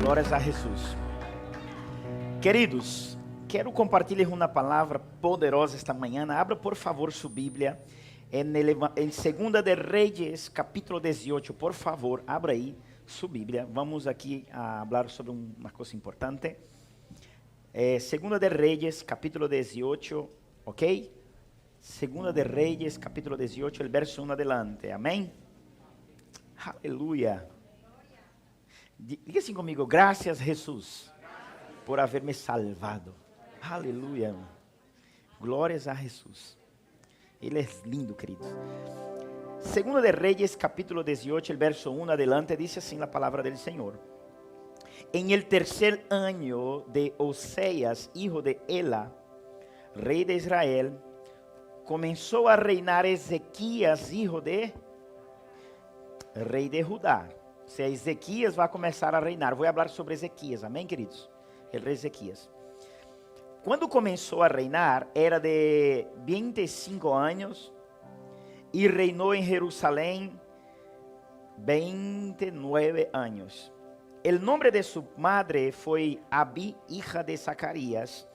Glórias a Jesus. Queridos, quero compartilhar uma palavra poderosa esta manhã. Abra, por favor, sua Bíblia em 2 de Reis, capítulo 18. Por favor, abra aí sua Bíblia. Vamos aqui a falar sobre uma coisa importante. 2 de Reis, capítulo 18, ok? 2 de Reis, capítulo 18, el verso 1 adelante. Amém? Aleluia. Diga assim comigo: graças, Jesus, por haver me salvado. Aleluia. Glórias a Jesus. Ele é lindo, queridos. 2 de Reis, capítulo 18, el verso 1 adelante, dice assim a palavra del Senhor. En el tercer año de Oseas, hijo de Ela, rei de Israel, começou a reinar Ezequias, hijo de rei de Judá. Ou seja, Ezequias vai começar a reinar. Vou falar sobre Ezequias, amém, queridos? O rei Ezequias. Quando começou a reinar, era de 25 anos e reinou em Jerusalém 29 anos. O nome de sua madre foi Abi, hija de Zacarías.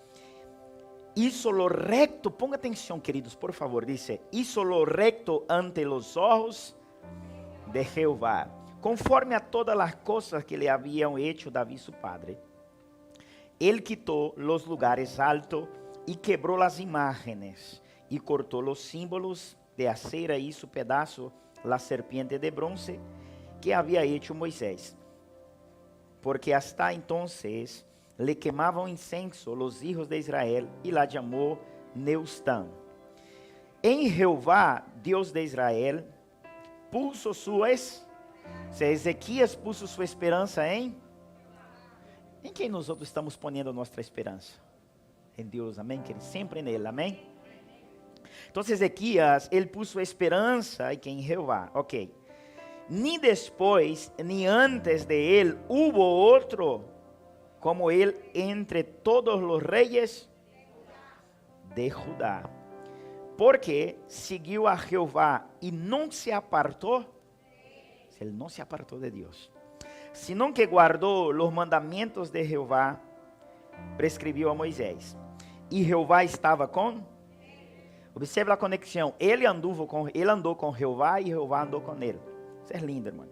Hizo lo recto, ponga atenção, queridos, por favor, dice, hizo lo recto ante los ojos de Jehová, conforme a todas as coisas que le habían hecho David su padre. Él quitó los lugares altos y quebró las imágenes y cortó los símbolos de acera y hizo pedazo la serpiente de bronce que había hecho Moisés. Porque hasta entonces le quemaban incienso los hijos de Israel y la llamó Neustán. En Jehová, Dios de Israel, puso Ezequias puso sua esperança em quem nós outros estamos ponendo nossa esperança? Em Deus, amém, querido? Sempre nele, amém? Então, Ezequias, ele puso sua esperança em Jeová, ok. Ni después, ni antes de ele, hubo outro como ele entre todos os reis de Judá. Porque seguiu a Jeová e não se apartou. Ele não se apartou de Deus, senão que guardou os mandamentos de Jeová, prescreveu a Moisés. E Jeová estava com. Observe a conexão. Ele andou com Jeová e Jeová andou com ele. Isso é lindo, irmão.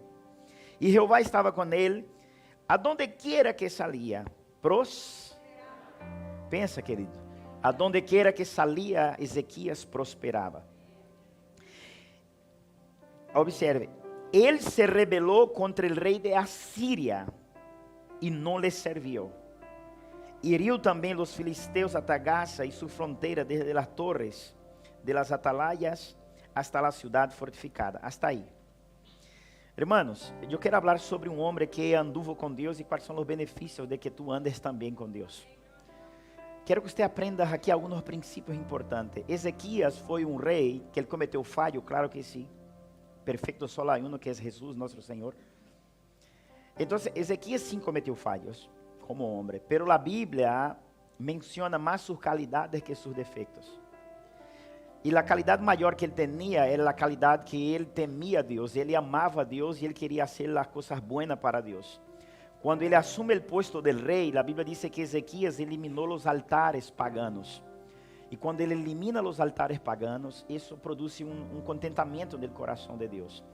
E Jeová estava com ele, aonde quiera que salia. Pensa, querido. Aonde quiera que salia, Ezequias prosperava. Observe. Ele se rebelou contra o rei de Assíria e não lhe serviu. Hiriu também os filisteus a Tagasa e sua fronteira desde as torres de las atalayas hasta la ciudad fortificada. Hasta aí. Hermanos, eu quero falar sobre um homem que anduvo com Deus e quais são os benefícios de que tu andes também com Deus. Quero que você aprenda aqui alguns princípios importantes. Ezequias foi um rei que ele cometeu falho, claro que sim. Perfeito só há um, que é Jesus, nosso Senhor. Então, Ezequias sim cometeu falhos como homem, pero a Bíblia menciona mais suas qualidades que seus defeitos. E a qualidade maior que ele tinha era a qualidade que ele temia a Deus, ele amava a Deus e ele queria fazer as coisas boas para Deus. Quando ele assume o posto del rei, a Bíblia diz que Ezequias eliminou os altares paganos. E quando ele elimina os altares paganos, isso produz um contentamento no coração de Deus.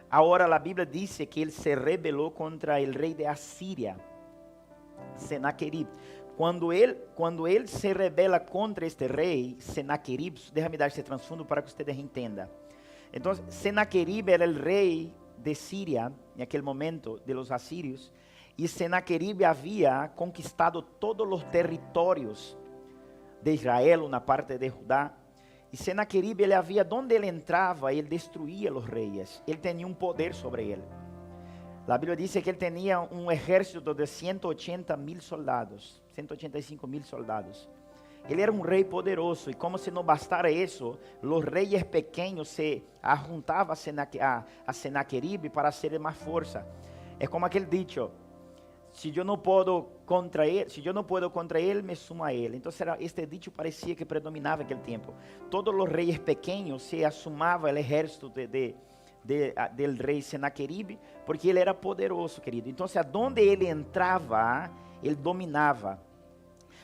Agora, a Bíblia diz que ele se rebelou contra o rei de Assíria, Senaquerib. Quando ele se rebela contra este rei, Senaquerib, deixa-me dar esse transfundo para que vocês entendam. Então, Senaquerib era o rei de Síria, naquele momento, de los assírios, e Senaquerib havia conquistado todos os territórios de Israel, na parte de Judá. E Senaquerib, ele havia, onde ele entrava, ele destruía os reis. Ele tinha um poder sobre ele. A Bíblia diz que ele tinha um exército de 180,000 soldados, 185,000 soldados. Ele era um rei poderoso, e como se não bastara isso, os reis pequenos se ajuntavam a Senaquerib para ser mais força. É como aquele dicho: se eu não puedo contra ele, me sumo a ele. Então, este dicho parecia que predominava naquele tempo. Todos os reis pequenos se assumavam o exército de del rei Senaqueribe, porque ele era poderoso, querido. Então, aonde ele entrava, ele dominava.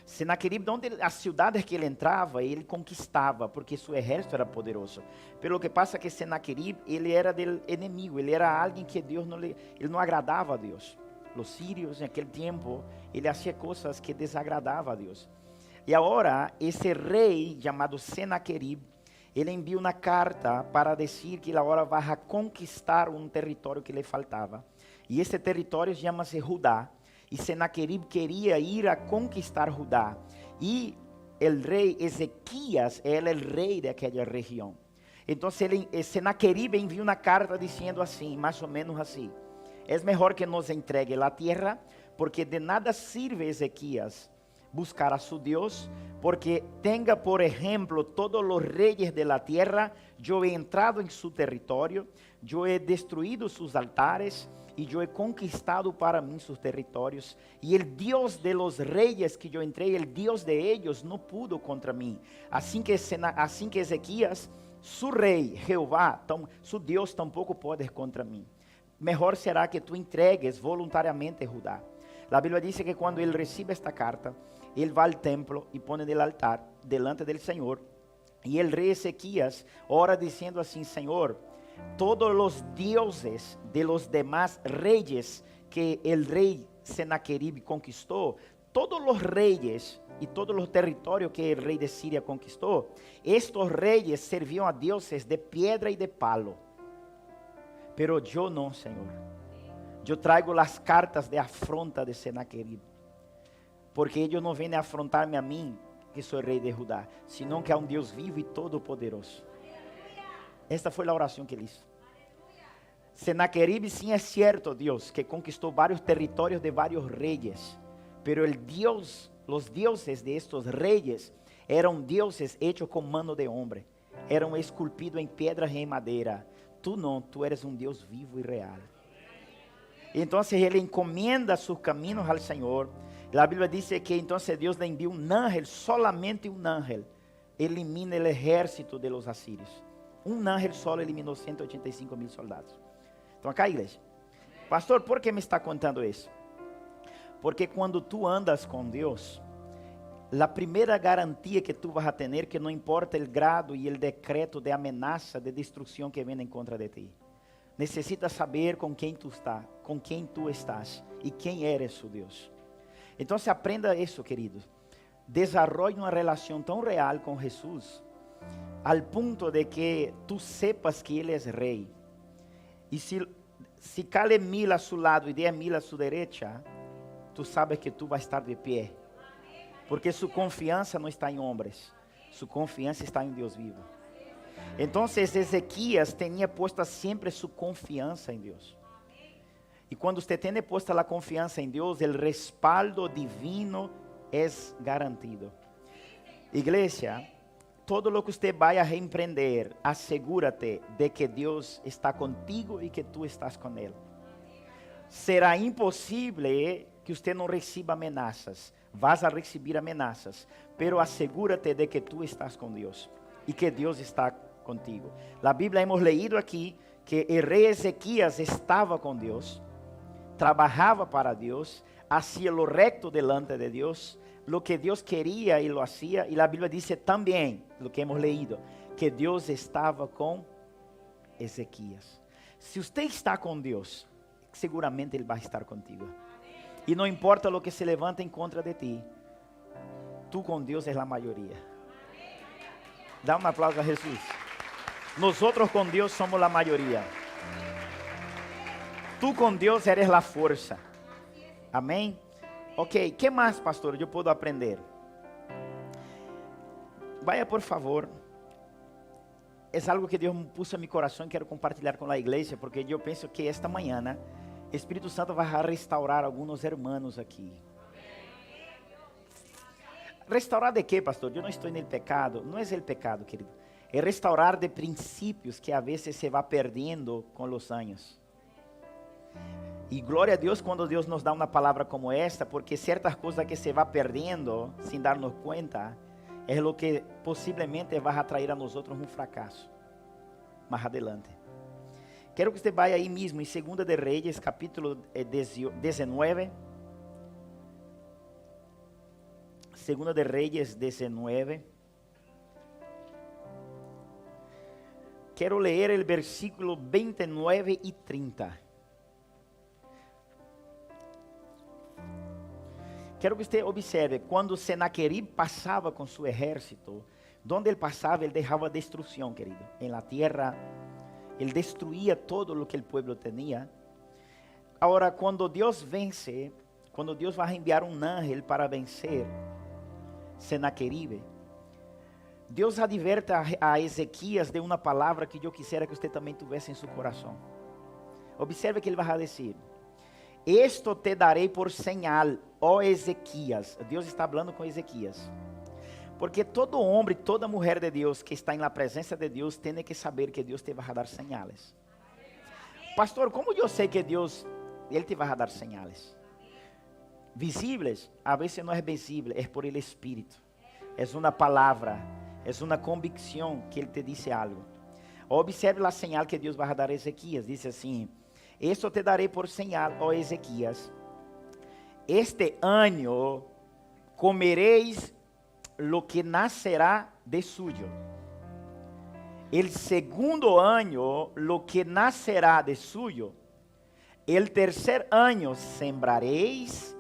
Senaqueribe, as cidades que ele entrava, ele conquistava, porque seu exército era poderoso. Pelo que passa que Senaqueribe, ele era del inimigo, ele era alguém que Deus ele não agradava a Deus. Os sírios, naquele tempo, ele fazia coisas que desagradavam a Deus. E agora, esse rei, chamado Senaqueribe, ele envia uma carta para dizer que ele agora vai conquistar um território que lhe faltava. E esse território chama-se Judá. E Senaqueribe queria ir a conquistar Judá. E o rei Ezequias era o rei daquela região. Então, Senaqueribe enviou uma carta dizendo assim, mais ou menos assim: é melhor que nos entregue a terra, porque de nada sirve Ezequias buscar a su Deus, porque tenga por ejemplo todos los reyes de la tierra, yo he entrado en su territorio, yo he destruido sus altares, y yo he conquistado para mí sus territorios, y el Dios de los reyes que yo entré, el Dios de ellos no pudo contra mí. Así que Ezequias, su rey, Jehová, su Dios tampoco puede contra mí. Mejor será que tú entregues voluntariamente Judá. La Biblia dice que cuando él recibe esta carta, él va al templo y pone en el altar delante del Señor, y el rey Ezequias ora diciendo así: Señor, todos los dioses de los demás reyes que el rey Senaqueribe conquistó, todos los reyes y todos los territorios que el rey de Siria conquistó, estos reyes servían a dioses de piedra y de palo. Pero yo no, Señor. Yo traigo las cartas de afronta de Senaqueribe, porque ellos no vienen a afrontarme a mí, que soy rey de Judá, sino que a un Dios vivo y todopoderoso. Esta foi a oração que ele hizo. Senaqueribe, sim, é certo, Deus, que conquistou vários territórios de vários reyes, pero os dioses de estos reyes eram dioses hechos com mano de homem, eram esculpidos em pedras e em madeira. Tu não, tu eres um Deus vivo e real. Então ele encomienda seus caminhos ao Senhor. A Bíblia diz que então Deus le envia um ángel, solamente um ángel, elimina o exército de los assírios. Um ángel solo eliminou 185.000 soldados. Então, acá, igreja. Pastor, por que me está contando isso? Porque quando tu andas com Deus, a primeira garantia que tu vas a ter, que não importa o grado e o decreto de ameaça, de destruição que vem em contra de ti. Necessitas saber com quem tu estás e quem eres su Deus. Então, aprenda isso, querido. Desarrolle uma relação tão real com Jesus, al punto de que tú sepas que Él es rey. Y si cae 1000 a su lado y 10.000 a su derecha, tú sabes que tú vas a estar de pie. Porque su confianza no está en hombres, su confianza está en Dios vivo. Entonces Ezequias tenía puesta siempre su confianza en Dios. Y cuando usted tiene puesta la confianza en Dios, el respaldo divino es garantido. Iglesia, todo lo que usted vaya a reemprender, asegúrate de que Dios está contigo y que tú estás con Él. Será imposible que usted no reciba amenazas. Vas a recibir amenazas, pero asegúrate de que tú estás con Dios y que Dios está contigo. La Biblia hemos leído aquí que el rey Ezequias estaba con Dios, trabajaba para Dios, hacía lo recto delante de Dios, lo que Dios quería y lo hacía. Y la Biblia dice también, lo que hemos leído, que Dios estaba con Ezequias. Si usted está con Dios, seguramente Él va a estar contigo. Y no importa lo que se levanta en contra de ti, tú con Dios es la mayoría. Da un aplauso a Jesús. Nosotros con Dios somos la mayoría. Tú con Dios eres la fuerza. Amén. Ok, ¿qué más, pastor, yo puedo aprender? Vaya, por favor. Es algo que Dios puso en mi corazón y quiero compartilhar con la iglesia, porque yo pienso que esta mañana Espírito Santo vai restaurar alguns hermanos aqui. ¿Restaurar de quê, pastor? Eu não estou no pecado. Não é o pecado, querido. É restaurar de princípios que a vezes se va perdendo com os anos. E glória a Deus quando Deus nos dá uma palavra como esta, porque certas coisas que se va perdendo sem darnos cuenta, é o que possivelmente vai atrair a nós outros um fracasso mais adelante. Quero que você vá aí mesmo em 2 de Reis, capítulo 19. 2 de Reis 19. Quero ler o versículo 29 e 30. Quero que você observe, quando Senaquerib passava com seu exército, onde ele passava, ele deixava destruição, querido. Em la tierra, ele destruía todo o que o pueblo tinha. Agora, quando Deus vence, quando Deus vai enviar um ángel para vencer Senaquerib, Deus adverte a Ezequias de uma palavra que eu quisiera que você também tivesse em seu coração. Observe que ele vai dizer: esto te darei por señal, ó Ezequias. Deus está falando com Ezequias. Porque todo homem, toda mulher de Deus que está na presença de Deus, tem que saber que Deus te vai dar señales. Pastor, como eu sei que Deus, Ele te vai dar señales? Visíveis, a vezes não é visível, é por el Espírito. É uma palavra, é uma convicção que Ele te disse algo. Observe a señal que Deus vai dar a Ezequias. Diz assim: esto te darei por señal, ó Ezequias. Este ano comereis lo que nacerá de suyo. El segundo ano, lo que nacerá de suyo. El tercer ano, sembrareis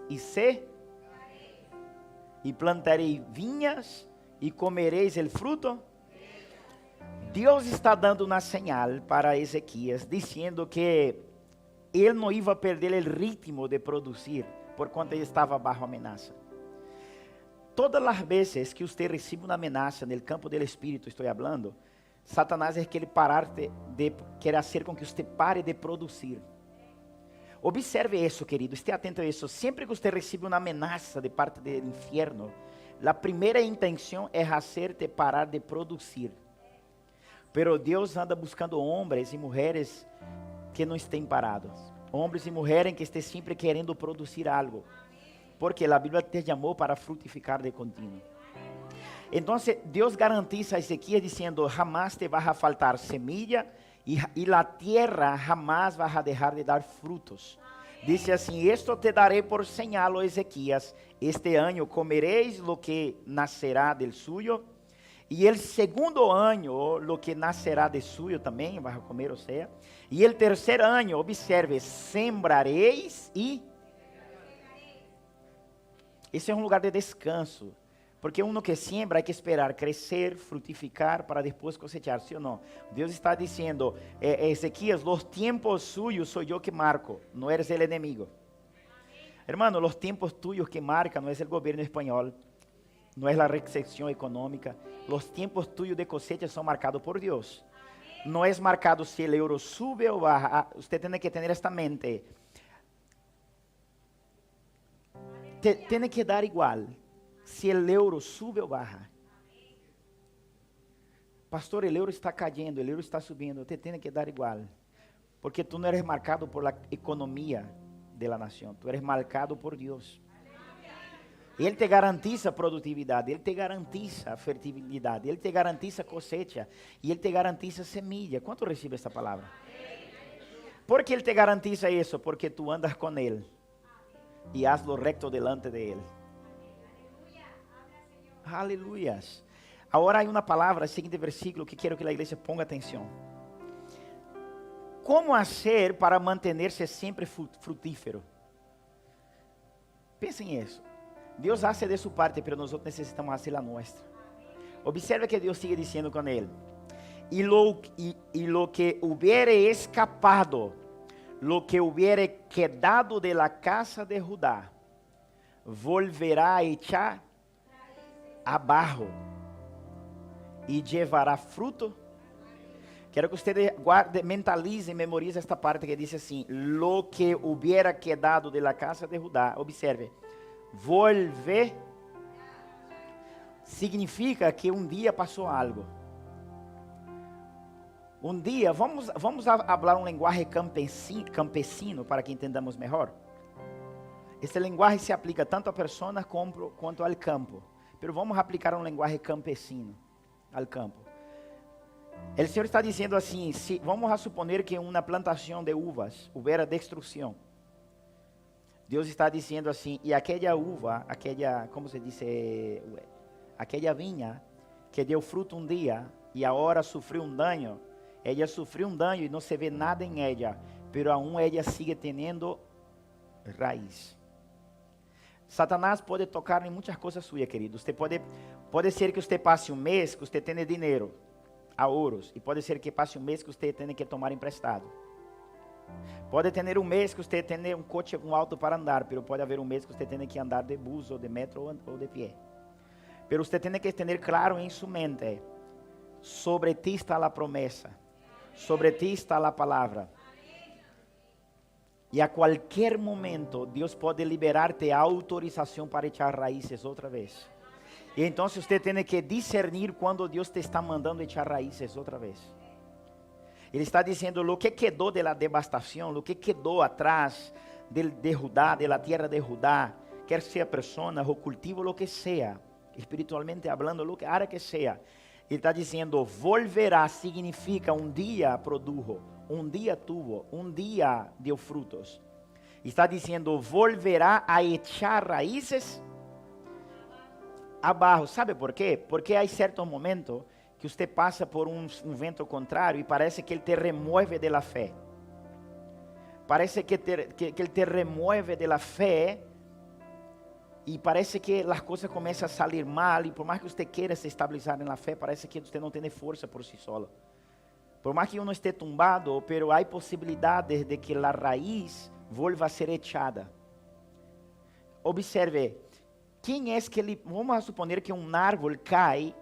e plantareis vinhas e comereis el fruto. Deus está dando uma señal para Ezequias, dizendo que ele não ia perder o ritmo de produzir, por quanto ele estava bajo ameaça. Todas as vezes que você recebe uma ameaça no campo do Espírito, estou falando, Satanás quer quer fazer com que você pare de produzir. Observe isso, querido, esteja atento a isso. Sempre que você recebe uma ameaça de parte do inferno, a primeira intenção é fazer-te parar de produzir. Pero Deus anda buscando homens e mulheres que não estén parados. Homens e mulheres que estén sempre querendo produzir algo. Porque a Bíblia te chamou para frutificar de contínuo. Então, Deus garantiza a Ezequiel dizendo: jamás te vai a faltar semilla e a terra jamás vai a deixar de dar frutos. Dice assim: esto te daré por señal, ó Ezequias, este ano comereis lo que nacerá del suyo, e el segundo ano lo que nacerá de suyo também vai a comer, ou seja, e el terceiro ano, observe, sembrareis e... Esse é um lugar de descanso, porque uno que siembra hay que esperar crescer, frutificar para depois cosechar, ¿sí ou não? Deus está dizendo: Ezequias, los tiempos suyos soy yo que marco, no eres el enemigo. Hermano, los tiempos tuyos que marca no es el gobierno español, no es la recesión económica. Los tiempos tuyos de cosecha son marcados por Dios. No es marcado si el euro sube o baja. Usted tiene que tener esta mente. Tiene que dar igual se o euro sube ou baja. Pastor, o euro está cayendo, o euro está subindo. Você tem que dar igual, porque tu não eres marcado por la economia de la nación, tu eres marcado por Deus. Ele te garantiza produtividade, Ele te garantiza fertilidade, Ele te garantiza cosecha e Ele te garantiza semilla. Quanto recebe esta palavra? Por que Ele te garantiza isso? Porque tu andas com Ele e haz lo recto delante de Ele. Aleluias. Agora há uma palavra, seguinte versículo, que quero que a igreja ponga atenção. Como fazer para manter-se sempre frutífero? Pensem nisso. Deus hace de sua parte, mas nós necessitamos fazer a nossa. Observe que Deus sigue dizendo com ele: e lo que hubiere escapado, lo que hubiere quedado de la casa de Judá, volverá a echar abajo e llevará fruto. Quero que você guarde, mentalize e memorize esta parte que diz assim: lo que hubiera quedado de la casa de Judá. Observe, volver significa que um dia passou algo. Um dia, vamos falar um linguagem campesino para que entendamos melhor. Esse linguagem se aplica tanto a pessoas quanto ao campo. Pero vamos aplicar um linguagem campesino ao campo. O Senhor está dizendo assim, vamos a suponer que uma plantação de uvas houvera destruição. Deus está dizendo assim, e aquela uva, como se diz, aquela vinha que deu fruto um dia e agora sofreu um dano, ela sofreu um dano e não se vê nada em ela, pero aún ela sigue tendo raiz. Satanás pode tocar em muitas coisas suas, querido. Você pode ser que você passe um mês que você tenha dinheiro, ahorros, e pode ser que passe um mês que você tenha que tomar emprestado. Pode ter um mês que você tenha um coche com alto para andar, pero pode haver um mês que você tenha que andar de bus ou de metro ou de pé. Pero você tem que ter claro em sua mente, sobre ti está a promessa, sobre ti está a palavra. E a qualquer momento, Deus pode liberar-te a autorização para echar raízes outra vez. E então você tem que discernir quando Deus te está mandando echar raízes outra vez. Ele está dizendo, lo que quedou de la devastação, lo que quedou atrás de Judá, de la tierra de Judá, quer seja persona ou cultivo, lo que seja, espiritualmente hablando, lo que área que seja. Ele está dizendo, volverá significa um dia produjo, um dia tuvo, um dia deu frutos. Está dizendo, volverá a echar raízes abaixo. ¿Sabe por quê? Porque há certos momentos que você passa por um vento contrário e parece que ele te remove de la fé. Parece que ele te remove de la fé e parece que as coisas começam a sair mal e por mais que você queira se estabilizar na fé, parece que você não tem força por si solo. Por mais que uno esté tumbado, pero há possibilidades de que a raiz volva a ser echada. Observe, quem é que ele, vamos suponer que um árvore cai,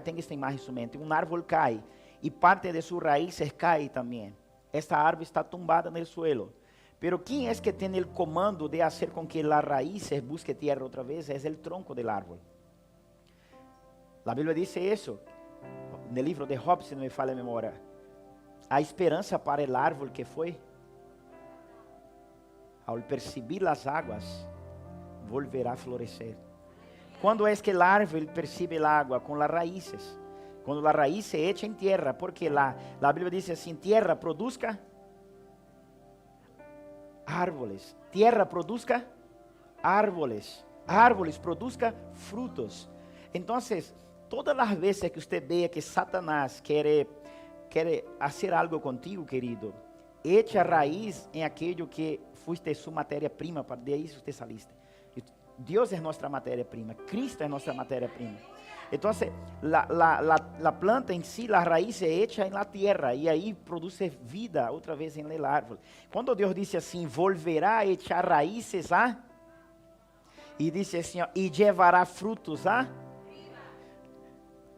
tem que ter mais em sua mente, um árvore cai e parte de suas raízes cai também. Esta árvore está tumbada no suelo. Pero quem é que tem o comando de fazer com que as raízes busque tierra outra vez? É o tronco do árvore. A Bíblia diz isso. No livro de Job, se não me falha a memória. Há esperança para o árvore que foi. Ao perceber as águas, volverá a florescer. Quando é que o árvore percebe a água? Com as raízes. Quando a raiz se echa em terra, porque a Bíblia diz assim, terra produzca árvores, terra produzca árvores, árvores produzca frutos. Então, todas as vezes que você veja que Satanás quer fazer algo contigo, querido, echa raiz em aquilo que fuiste sua matéria-prima, para de aí você saliste. Deus é nossa matéria-prima, Cristo é nossa matéria-prima. Então, a planta em si, a raiz é hecha em la tierra e aí produz vida outra vez em la árvore. Quando Deus disse assim, volverá a echar raízes e disse assim, e llevará frutos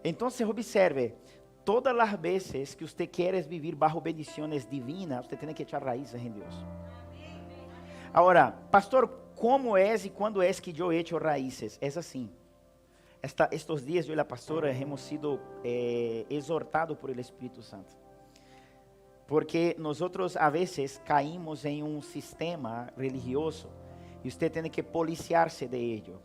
Então, observe, todas as vezes que você quer viver bajo bendições divinas, você tem que echar raízes em Deus. Agora, pastor, como é e quando é que eu echo raízes? É assim. Estos dias eu e a pastora hemos sido exortados por el Espírito Santo. Porque nós a vezes caímos em um sistema religioso e você tem que policiar-se de ello.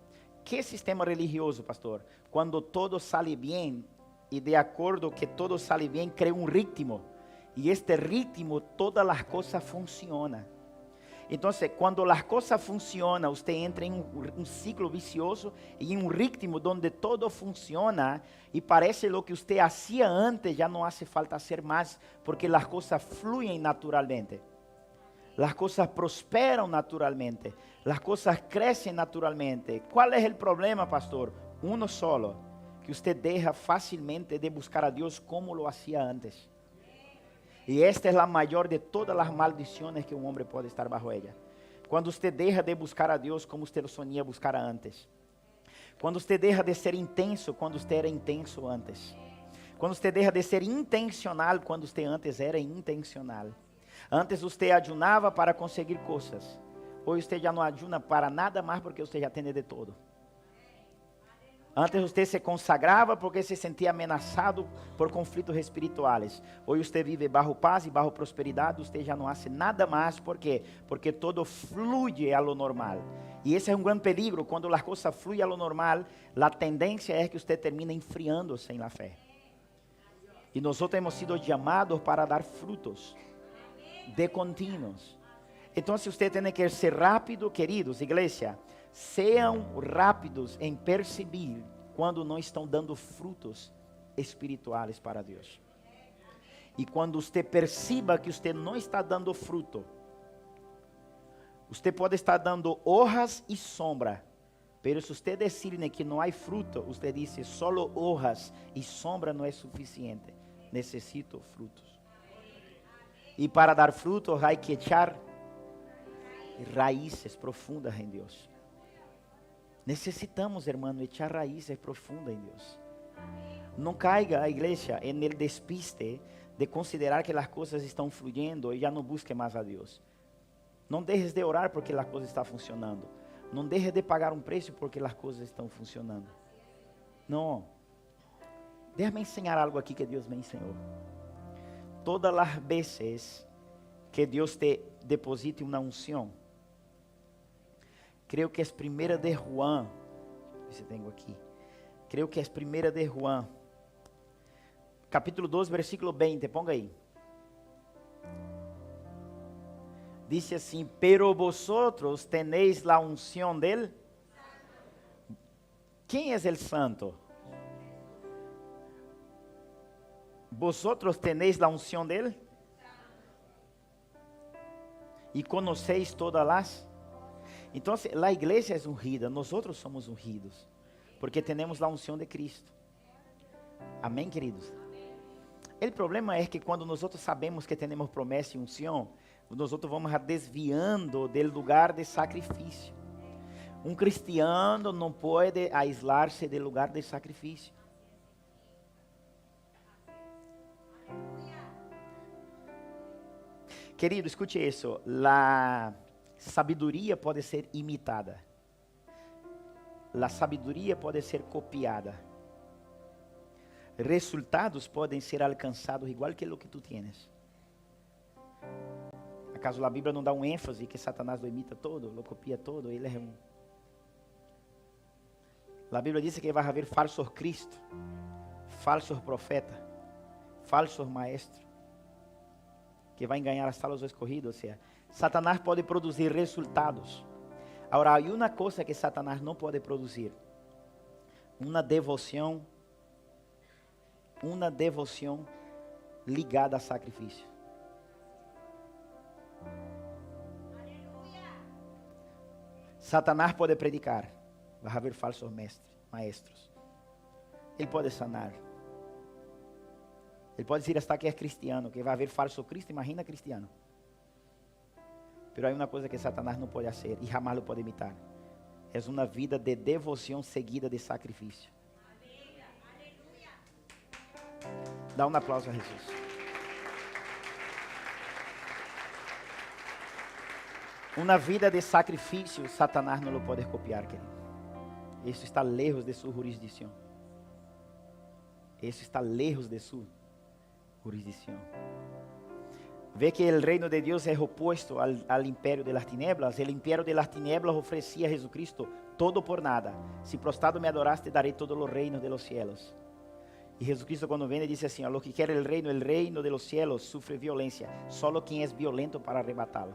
Que sistema religioso, pastor? Quando todo sale bem e de acordo que todo sale bem, cria um ritmo. E este ritmo, todas as coisas funcionam. Então, quando as coisas funcionam, você entra em um ciclo vicioso e em um ritmo onde todo funciona e parece lo que você hacía antes, já não hace falta hacer mais, porque as coisas fluem naturalmente. As coisas prosperam naturalmente. As coisas crescem naturalmente. Qual é o problema, pastor? Uno solo, que você deixa facilmente de buscar a Deus como lo hacía antes. E esta é a maior de todas as maldições que um homem pode estar bajo ella. Quando você deixa de buscar a Deus como você sonia buscar antes. Quando você deixa de ser intenso quando você era intenso antes. Quando você deixa de ser intencional quando você antes era intencional. Antes você ayunava para conseguir coisas. Hoje você já não ayuna para nada mais porque você já tem de todo. Antes você se consagrava porque se sentia ameaçado por conflitos espirituais. Hoje você vive bajo paz e bajo prosperidade. Você já não faz nada mais. ¿Por quê? Porque todo flui a lo normal. E esse é um grande perigo. Quando as coisas fluem a lo normal, a tendência é que você termine enfriando-se em la fé. E nós hemos sido chamados para dar frutos de contínuos. Então, se você tem que ser rápido, queridos, igreja, sejam rápidos em perceber quando não estão dando frutos espirituais para Deus. E quando você perceba que você não está dando fruto, você pode estar dando hojas e sombra, mas se você decide que não há fruto, você diz, solo hojas e sombra não é suficiente, necessito frutos. E para dar frutos, hay que echar raízes profundas em Deus. Necessitamos, hermano, echar raízes profundas em Deus. Não caiga a igreja en el despiste de considerar que as coisas estão fluyendo e já não busque mais a Deus. Não deixes de orar porque a coisa está funcionando. Não deixes de pagar um preço porque as coisas estão funcionando. Não. Déjame ensinar algo aqui que Deus me ensinou. Todas as vezes que Deus te deposite uma unção, creio que é primeira de Juan, se tenho aqui, creio que é primeira de Juan, capítulo 2, versículo 20, ponga aí. Diz assim, pero vosotros tenéis la unción del... ¿Quién es el santo? Vosotros tenéis la unción de él y conocéis todas las. Entonces la iglesia es ungida, nosotros somos ungidos porque tenemos la unción de Cristo. Amén, queridos. El problema es que cuando nosotros sabemos que tenemos promesa y unción, nosotros vamos desviando del lugar de sacrificio. Un cristiano no puede aislarse del lugar de sacrificio. Querido, escute isso. A sabedoria pode ser imitada. A sabedoria pode ser copiada. Resultados podem ser alcançados igual que o que tu tienes. ¿Acaso a Bíblia não dá um ênfase que Satanás lo imita todo, lo copia todo? Ele é A Bíblia diz que vai haver falsos Cristo, falsos profetas, falsos maestros, que vai enganar hasta los escogidos. Ou seja, Satanás pode produzir resultados. Agora, há uma coisa que Satanás não pode produzir: uma devoção ligada a sacrifício. Satanás pode predicar, vai haver falsos maestros. Ele pode sanar. Ele pode dizer hasta que é cristiano, que vai haver falso Cristo, imagina cristiano. Pero há uma coisa que Satanás não pode fazer e jamais lo pode imitar. É uma vida de devoção seguida de sacrifício. Dá um aplauso a Jesus. Uma vida de sacrifício, Satanás não lo pode copiar, querido. Isso está lejos de sua jurisdição. Isso está lejos de sua jurisdição. Vê que o reino de Deus é opuesto ao império de las tinieblas. O império de las tinieblas oferecia a Jesucristo todo por nada. Si prostrado me adoraste, daré todos os reinos de los cielos. E Jesucristo, quando vem, disse assim: lo que quer el reino de los cielos sufre violência. Solo quem é violento para arrebatá-lo.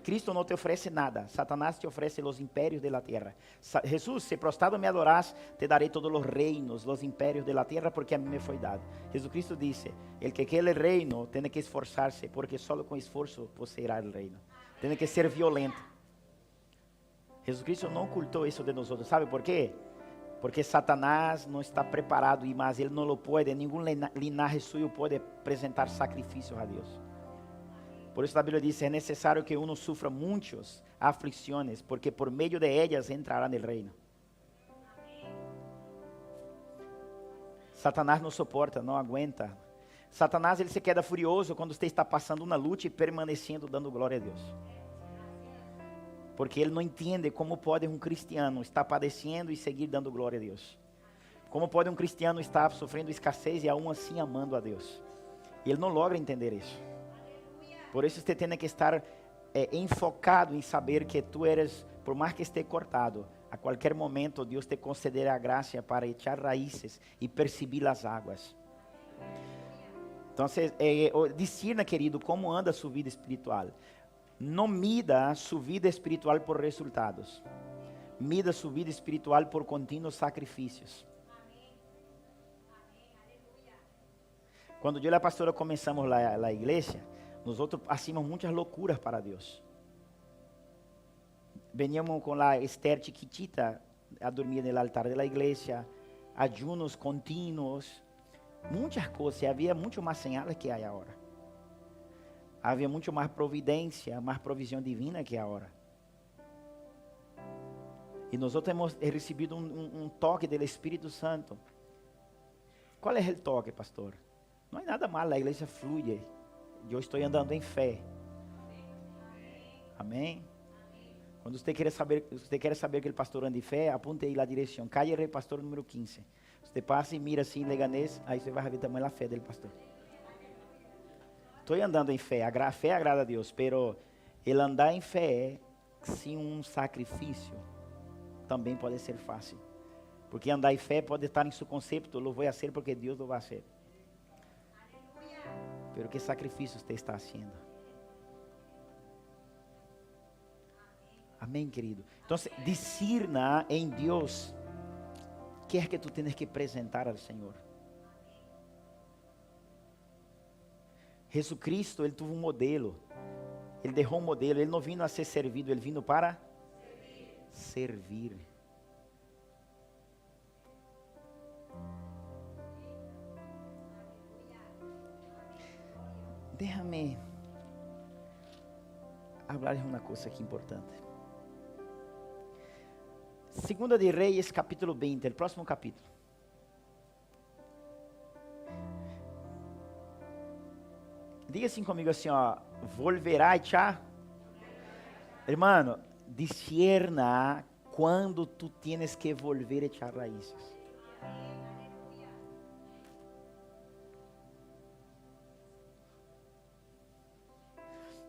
Cristo não te oferece nada. Satanás te oferece os impérios de la tierra. Jesús, se prostrado me adoras, te daré todos os reinos, os impérios de la tierra, porque a mim me foi dado. Jesucristo disse: el que quer el reino, tem que esforçar-se, porque solo com esforço poseerá el reino. Tem que ser violento. Jesucristo não ocultou isso de nós. ¿Sabe por quê? Porque Satanás não está preparado e mais ele não lo pode. Nenhum linaje suyo pode apresentar sacrifícios a Deus. Por isso a Bíblia diz: é necessário que uno sufra muitas aflições, porque por meio de ellas entrará no reino. Satanás não suporta, não aguenta. Satanás ele se queda furioso quando você está passando uma luta e permanecendo dando glória a Deus. Porque ele não entende como pode um cristiano estar padecendo e seguir dando glória a Deus. Como pode um cristiano estar sofrendo escassez e aún assim amando a Deus. E ele não logra entender isso. Por isso você tem que estar enfocado em saber que tu eres, por mais que esteja cortado, a qualquer momento Deus te concederá a graça para echar raízes e perceber as águas. Então, discirna, querido, como anda sua vida espiritual. Não mida sua vida espiritual por resultados. Mida sua vida espiritual por contínuos sacrifícios. Quando eu e a pastora começamos a igreja, nós hacíamos muitas loucuras para Deus. Veníamos com a Esther chiquitita a dormir no altar da igreja, ayunos contínuos, muitas coisas. Havia muito mais señales que há agora. Havia muito mais providência, mais provisão divina que agora. E nós temos recebido um toque do Espírito Santo. Qual é o toque, pastor? Não é nada mal, a igreja flui. Eu estou andando em fé. Amém? Quando você quer saber que o pastor anda em fé, aponte aí a direção. Calle Rei Pastor número 15. Você passa e mira assim, Leganés, aí você vai ver também a fé do pastor. Estou andando em fé. A fé agrada a Deus, pero ele andar em fé sem um sacrifício também pode ser fácil. Porque andar em fé pode estar em seu conceito, lo vou fazer porque Deus lo vai fazer. Pero que sacrifício você está fazendo? Amém, querido? Então, discirna em Deus que é que tu tens que apresentar ao Senhor. Jesucristo, ele teve um modelo. Ele deixou um modelo. Ele não vindo a ser servido, ele vindo para servir. Déjame falar uma coisa aqui importante. Segunda de Reis, capítulo 20, o próximo capítulo. Diga assim comigo assim, ó, volverá a echar. Hermano, discierna quando tu tienes que volver a echar raízes.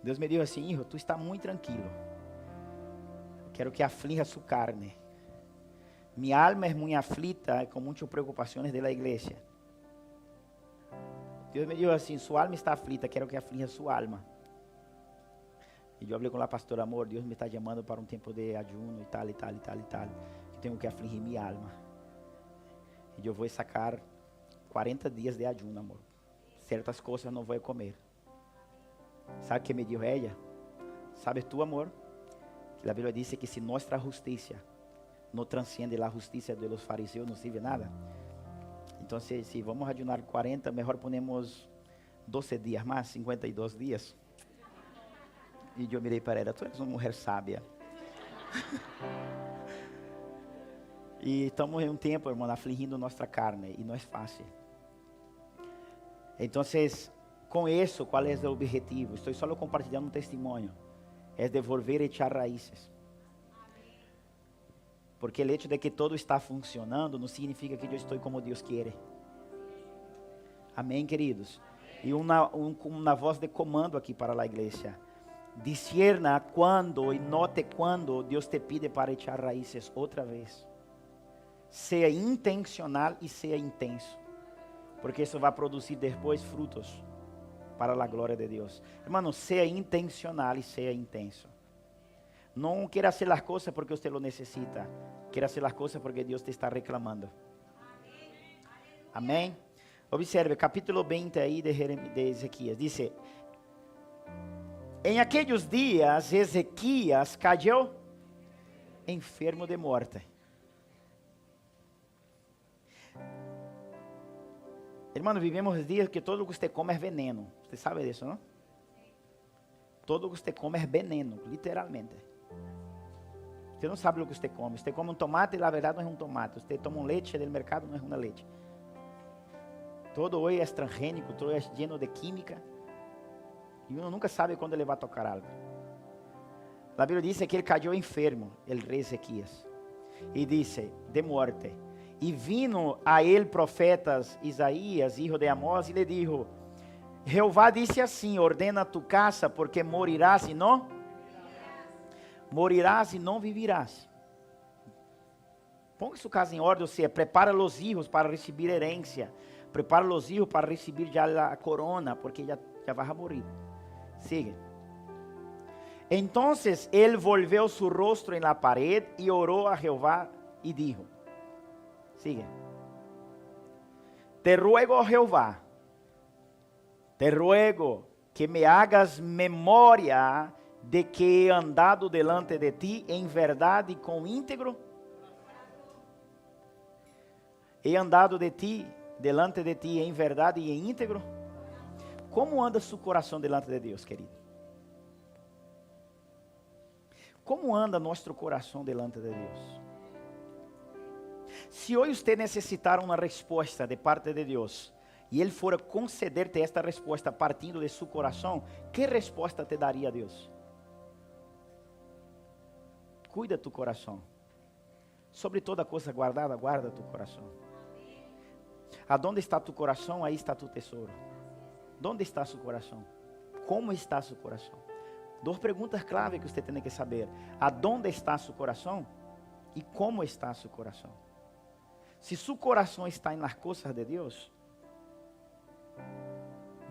Deus me disse assim, hijo, tu está muito tranquilo. Quero que aflija sua carne. Minha alma é muito aflita com muitas preocupações da igreja. Deus me disse assim, sua alma está aflita, quero que aflija sua alma. E eu falei com a pastora, amor, Deus me está chamando para um tempo de ayuno e tal, e tal, e tal, e tal. Eu tenho que afligir minha alma. E eu vou sacar 40 dias de ayuno, amor. Certas coisas não vou comer. Sabe o que me disse ela? Sabes tu, amor? Que a Bíblia diz que se nossa justiça não transcende a justiça dos fariseus, não sirve nada. Então, se vamos ayunar 40, melhor ponemos 12 dias mais, 52 dias. E eu mirei para ela, tu és uma mulher sábia. E estamos em um tempo, irmão, afligindo nossa carne, e não é fácil. Então, com isso, qual é o objetivo? Estou só compartilhando um testemunho. É devolver e echar raízes. Porque o hecho de que todo está funcionando não significa que eu estou como Deus quer. Amém, queridos? E uma voz de comando aqui para a igreja. Discierna quando e note quando Deus te pide para echar raízes outra vez. Seja intencional e seja intenso. Porque isso vai produzir depois frutos para a glória de Deus. Hermano, seja intencional e seja intenso. Não queira fazer as coisas porque você lo necessita. Queira fazer as coisas porque Deus te está reclamando. Amém? Observe, capítulo 20 aí de Ezequias. Diz: em aqueles dias, Ezequias caiu enfermo de morte. Hermano, vivemos dias que todo o que você come é veneno. Você sabe disso, não? Todo o que você come é veneno, literalmente. Você não sabe o que você come. Você come um tomate e na verdade não é um tomate. Você toma um leite do mercado, não é uma leite. Todo hoje é transgênico, todo é lleno de química. E uno nunca sabe quando ele vai tocar algo. A Bíblia diz que ele caiu enfermo, o rei Ezequias. E disse, de morte. E vino a ele profetas Isaías, hijo de Amós, e lhe dijo: Jeová disse assim: ordena tu casa, porque morirás e não vivirás. Ponga sua casa em ordem, ou seja, prepara os filhos para receber herência, Prepara os hijos para receber já a corona, porque já vai morrer. Sigue. Entonces él volvió su rostro en la pared y oró a Jehová y dijo, sigue, te ruego, Jehová, te ruego que me hagas memoria de que he andado delante de ti en verdad y con íntegro. He andado delante de ti em verdade e em íntegro. Como anda seu coração delante de Deus, querido? Como anda nosso coração delante de Deus? Se hoje você necessitar uma resposta de parte de Deus, e Ele for conceder-te esta resposta partindo de seu coração, que resposta te daria Deus? Cuida tu coração. Sobre toda coisa guardada, guarda tu coração. Aonde está tu coração, aí está tu tesouro. Onde está seu coração? Como está seu coração? Duas perguntas clave que você tem que saber. Aonde está seu coração e como está seu coração? Se seu coração está nas coisas de Deus,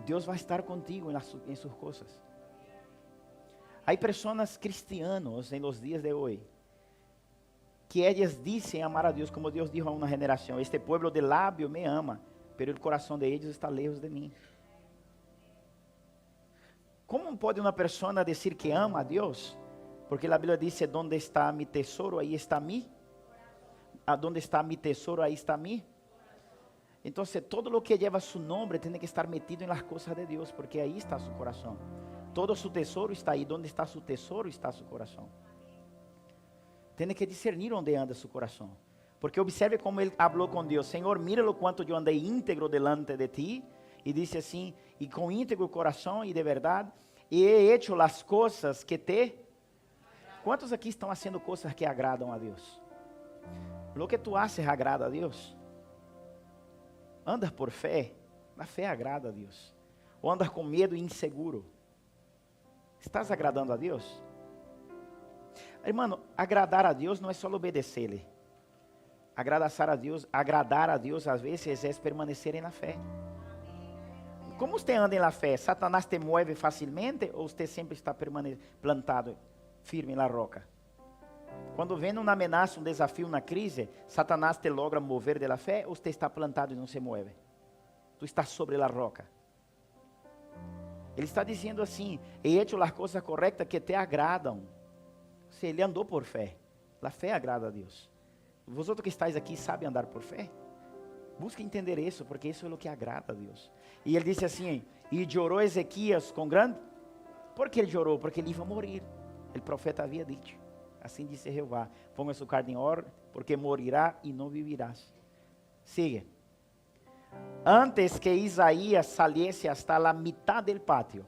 Deus vai estar contigo em suas coisas. Há pessoas cristianas em los dias de hoje que elas dizem amar a Deus, como Deus dijo a uma geração: este pueblo de lábio me ama, pero o coração de eles está lejos de mim. Como pode uma pessoa dizer que ama a Deus? Porque a Bíblia diz: donde está mi tesouro, aí está mi. Donde está mi tesouro, aí está mi. Então, todo lo que lleva su nombre tem que estar metido em las coisas de Deus, porque aí está su coração. Todo su tesouro está aí. Donde está su tesouro, está su coração. Tem que discernir onde anda su coração. Porque observe como ele falou com Deus: Senhor, mira lo quanto eu andei íntegro delante de ti. E disse assim: e com íntegro coração e de verdade, e he hecho las coisas que te... Quantos aqui estão fazendo coisas que agradam a Deus? Lo que tu haces agrada a Deus? Andas por fé? A fé agrada a Deus. Ou andas com medo e inseguro? Estás agradando a Deus? Irmão, agradar a Deus não é só obedecer-lhe. Agradar a Deus às vezes é permanecer na fé. Como você anda na fé? Satanás te mueve facilmente ou você sempre está plantado firme na roca? Quando vem uma ameaça, um desafio, uma crise, Satanás te logra mover de la fé ou você está plantado e não se move? Tu estás sobre a roca. Ele está dizendo assim: he hecho las coisas corretas que te agradam. Se ele andou por fé, a fé agrada a Deus. Vosotros que estáis aqui sabem andar por fé? Busque entender isso, porque isso é o que agrada a Deus. E ele disse assim: e chorou Ezequias com grande... Por que ele chorou? Porque ele ia morrer. O profeta havia dito: assim disse Jeová, ponga sua carne em ordem, porque morirá e não vivirás. Sigue. Antes que Isaías saliese hasta la mitad del patio,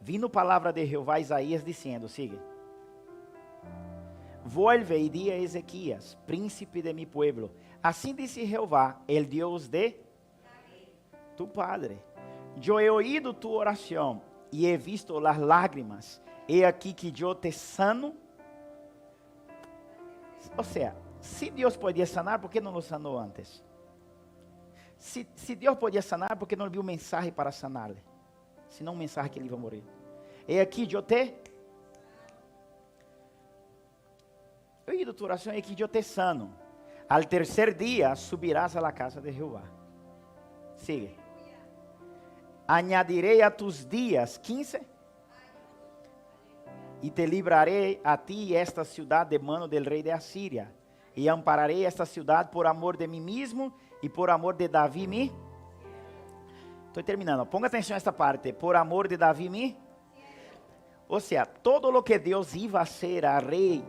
vino palavra de Jeová a Isaías dizendo: sigue. Vuelve e di a Ezequias, príncipe de mi pueblo, assim disse Jeová, el Deus de tu padre: yo he oído tu oração e he visto las lágrimas, he aqui que yo te sano. Ou seja, se Deus podia sanar, por que não lo sanou antes? Se Deus podia sanar, por que não viu mensagem para sanar-lhe? Se não mensagem que ele ia morrer. He aqui eu te... Eu oído tua oração, he aqui eu te sano. Al tercer dia subirás a la casa de Jehová. Sigue. Añadiré a tus dias 15 e te libraré a ti esta cidade de mano del rei de Asiria, e ampararei esta cidade por amor de mim mesmo e por amor de Davi mi. Estou terminando, ponga atenção a esta parte. Por amor de Davi mi. Ou seja, todo lo que Deus ia fazer a rei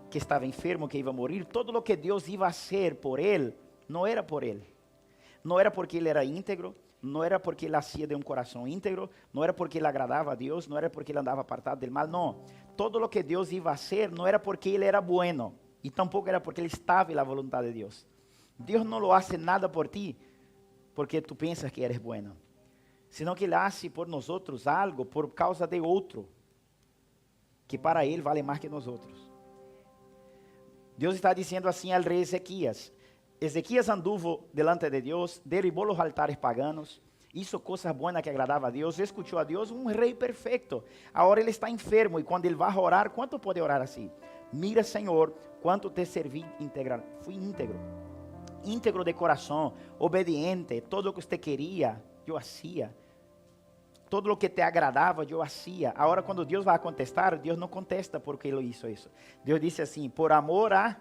que estava enfermo, que ia morrer, todo lo que Deus ia fazer por ele, não era por ele. Não era porque ele era íntegro, não era porque ele hacía de um coração íntegro, não era porque ele agradava a Deus, não era porque ele andava apartado del mal, não. Todo lo que Deus ia fazer não era porque ele era bueno, e tampouco era porque ele estava na vontade de Deus. Deus não lo hace nada por ti, porque tu pensas que eres bueno, sino que ele hace por nós outros algo por causa de outro, que para ele vale mais que nós outros. Deus está dizendo assim ao rei Ezequias: Ezequias anduvo delante de Deus, derribou os altares paganos, hizo coisas boas que agradavam a Deus, escutou a Deus, um rei perfeito. Agora ele está enfermo e quando ele vai orar, quanto pode orar assim? Mira, Senhor, quanto te servi integral. Fui íntegro de coração, obediente, todo o que você queria, eu hacía. Todo o que te agradava, eu hacía. Agora, quando Deus vai contestar, Deus não contesta porque ele hizo isso. Deus disse assim, por amor a...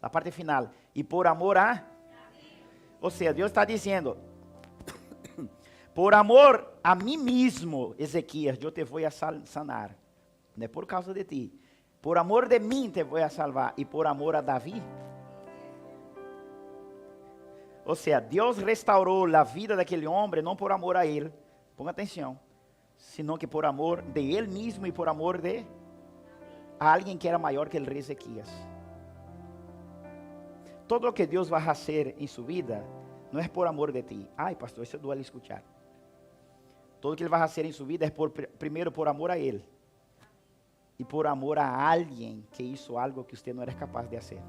A parte final. E por amor a... Ou seja, Deus está dizendo, por amor a mim mesmo, Ezequias, eu te vou a sanar. Não é por causa de ti. Por amor de mim te vou a salvar. E por amor a Davi. Ou seja, Deus restaurou a vida daquele homem, não por amor a ele. Ponga atenção. Senão que por amor de ele mesmo e por amor de alguém que era maior que o rei Ezequias. Todo o que Deus vai fazer em sua vida, não é por amor de ti. Ai, pastor, isso duele escuchar. Todo o que ele vai fazer em sua vida é primeiro por amor a ele. E por amor a alguém que hizo algo que você não era capaz de fazer.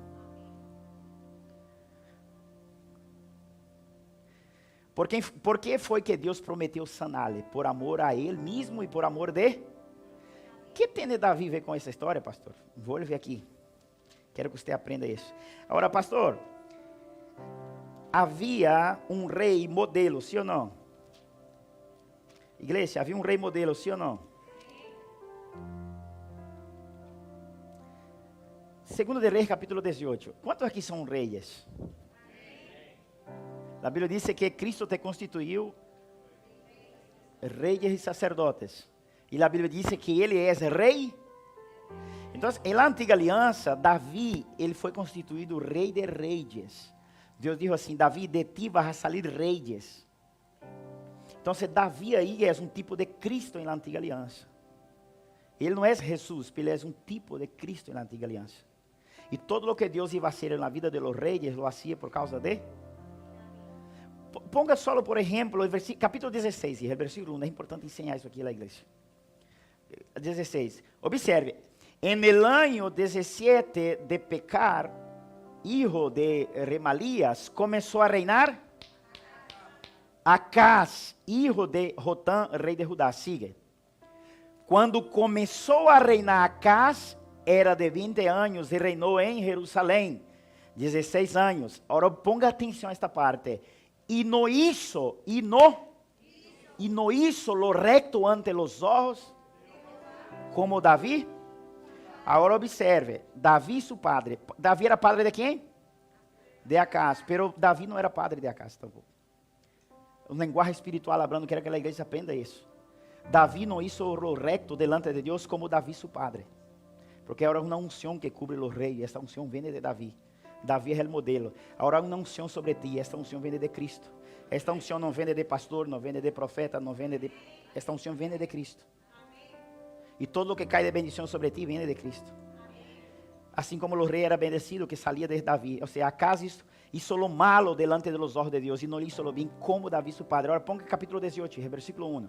Por que foi que Deus prometeu sanar-lhe? Por amor a ele mesmo e por amor de... O que tem Davi a ver com essa história, pastor? Vou ver aqui. Quero que você aprenda isso. Agora, pastor, havia um rei modelo, sim ou não? Igreja, havia um rei modelo, sim ou não? Segundo de Reis, capítulo 18. Quantos aqui são reis? A Bíblia diz que Cristo te constituiu reis e sacerdotes. E a Bíblia diz que ele é rei. Então, na antiga aliança, Davi, ele foi constituído rei de reis. Deus disse assim, Davi, de ti vai a salir reis. Então, Davi aí é um tipo de Cristo na antiga aliança. Ele não é Jesus, ele é um tipo de Cristo na antiga aliança. E todo o que Deus ia fazer na vida de los reis, lo hacía por causa de... Ponga solo, por exemplo, o capítulo 16, o versículo 1, é importante ensinar isso aqui na igreja. 16, observe. En el año 17 de pecar, hijo de Remalías, começou a reinar Acaz, hijo de Jotão, rei de Judá. Sigue. Quando começou a reinar Acaz, era de 20 anos e reinou em Jerusalém, 16 anos. Agora ponga atenção a esta parte. E no hizo lo recto ante los ojos, como Davi. Agora observe, Davi, seu padre. Davi era padre de quem? De Acaz. Pero Davi não era padre de Acaz tampoco. O linguagem espiritual hablando, quero que a igreja aprenda isso. Davi não hizo lo recto delante de Deus como Davi, seu padre. Porque agora uma unção que cubre os reis. Esta unção vem de Davi. Davi é o modelo. Agora uma unção sobre ti. Esta unção vem de Cristo. Esta unção não vem de pastor, não vem de profeta, não vem de... Esta unção vem de Cristo. E todo o que cai de bendição sobre ti vem de Cristo. Assim como o rei era bendecido que salia de Davi. Ou seja, Acaz hizo lo malo delante de los ojos de Deus e não hizo lo bem como Davi, seu padre. Agora ponga capítulo 18, versículo 1.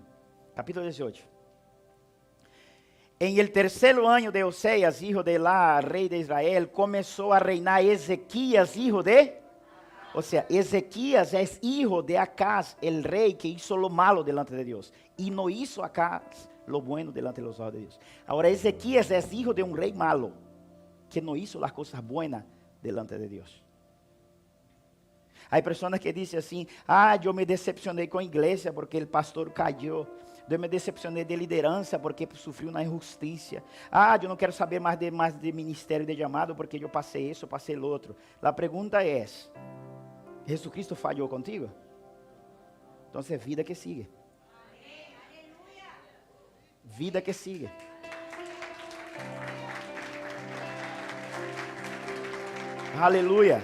Capítulo 18. En el terceiro ano de Oséias, hijo de Elá, rei de Israel, começou a reinar Ezequias, hijo de... Ou seja, Ezequias é hijo de Acaz, el rei que hizo lo malo delante de Deus. E não hizo Acaz lo bueno delante de los ojos de Deus. Agora, Ezequias é hijo de um rei malo, que não hizo las coisas buenas delante de Deus. Há pessoas que dizem assim, eu me decepcionei com a igreja porque o pastor caiu. Eu me decepcionei de liderança porque sofri na injustiça. Eu não quero saber mais de ministério de chamado porque eu passei isso, eu passei o outro. A pergunta é, Jesus Cristo falhou contigo? Então é vida que sigue. Vida que sigue. Aleluia.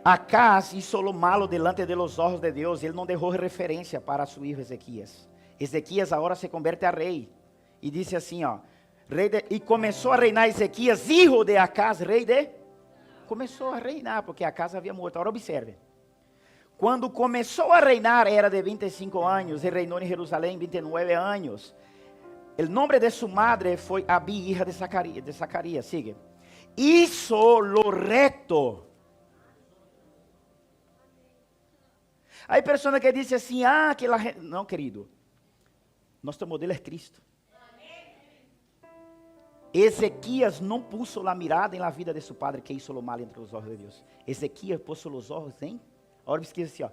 Acaz hizo lo malo delante de los ojos de Deus. Ele não deixou referência para su hijo Ezequias. Ezequias agora se converte a rei. E disse assim, e começou a reinar Ezequias, hijo de Acaz, rei de... Começou a reinar, porque Acaz havia morto. Agora observe. Quando começou a reinar, era de 25 anos, e reinou em Jerusalém 29 anos. O nome de sua madre foi Abi, hija de Zacarias. Sigue. hizo lo recto. Hay personas que dicen assim, que la gente... Não, querido. Nosso modelo é Cristo. Ezequias não puso a mirada na vida de seu padre que hizo lo mal entre os olhos de Deus. Ezequias puso os olhos em... Agora esqueça assim, ó.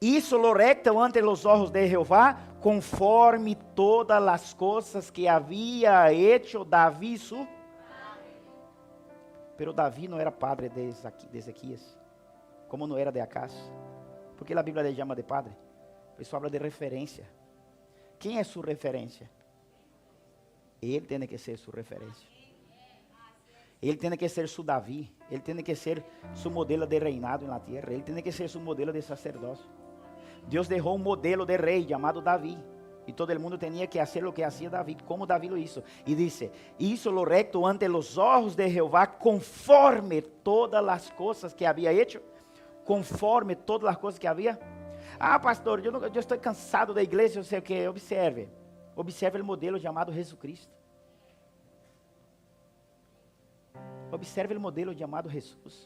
Hizo lo recto ante os olhos de Jeová, conforme todas as coisas que havia hecho Davi su... Pero Davi não era padre de Ezequias, como não era de Acaz. Porque a Bíblia lhe chama de padre? Isso habla de referência. Quem é sua referência? Ele tem que ser sua referência. Ele tem que ser seu Davi. Ele tem que ser seu modelo de reinado na terra. Ele tem que ser seu modelo de sacerdócio. Deus deixou um modelo de rei chamado Davi. E todo mundo tinha que fazer o que fazia Davi, como Davi lo hizo. E disse, hizo lo recto ante los ojos de Jehová, conforme todas as coisas que havia hecho. Conforme todas as coisas que havia. Pastor, eu estou cansado da igreja, eu sei o que. Observe o modelo chamado Jesus Cristo. Observe o modelo chamado Jesus.